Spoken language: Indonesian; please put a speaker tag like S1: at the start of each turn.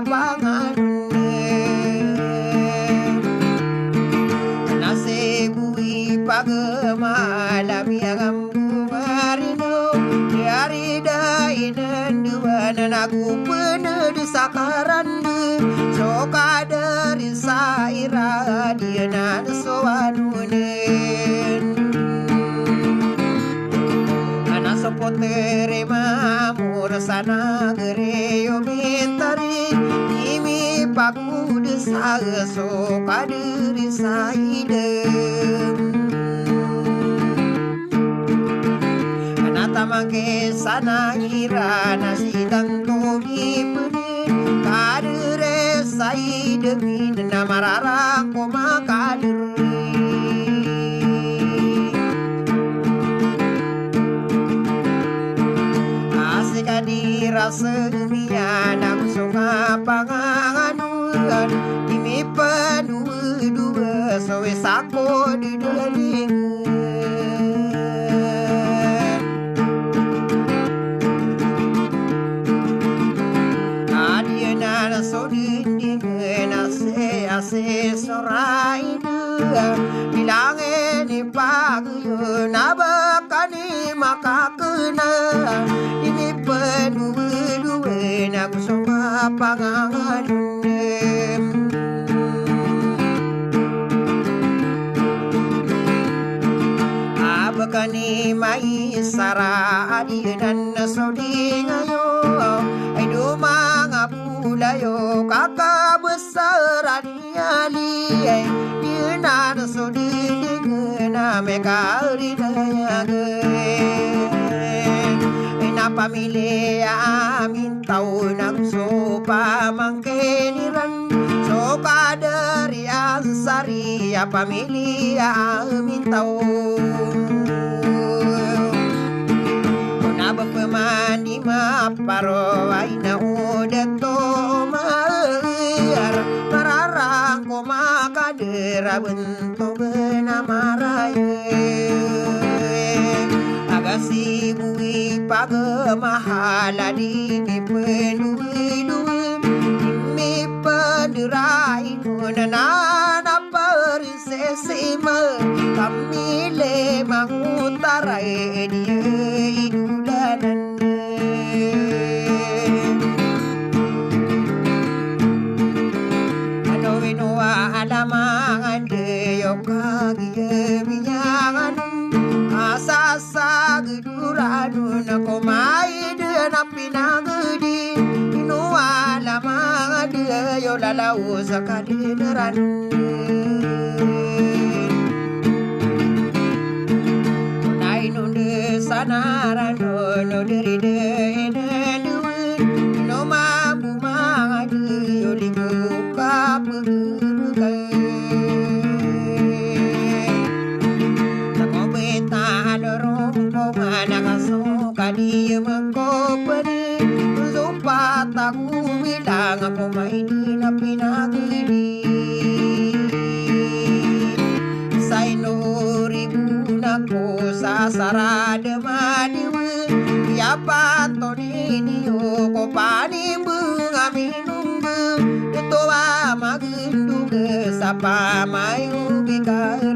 S1: lapangan nasibui pagemalam yang marino dari dainan dua aku penuh di sakaran soka dari saira dia nan soanunen anak sopotere mamur sana gereyo bintari imi paku desa soka dari saidem tamangke sana ira nasi tantogi puni kadere sai demi namarara koma kaderi asika dirasa dunia nak sunga panganganuan imi penuh dua sowe sako di deling so dinding ase sorai bilangin ni pagyo nabakani makakena ini penuh duwe nak semua panganganem abakani mai sara adinan soding ayo ayo mangapulayo kakak besar adiali dia nak soding na mekari daya na pamilya amin tau nak sopa mangkeniran soka dari ansari pamilya amin tau bapemani maparo aina udato mar mararang ko makadera bento benamaraye agasi bui pagemahala di penuidu mi penderai nana persesima kamile mangutarai dia alamangan deyo kagiye binyangan asasa geduranu nako mai de napinagedi inu alamangan deyo lalau sakadiran nai nunde sanaran no deri de no mabu mangadi yo libuka dia mengkopeni lupa taku bilang aku main di napinagiri say no ribu nako sasara demaniwe ya patoni ko pani bungaminumbu ito wa magundu sapa mayu bika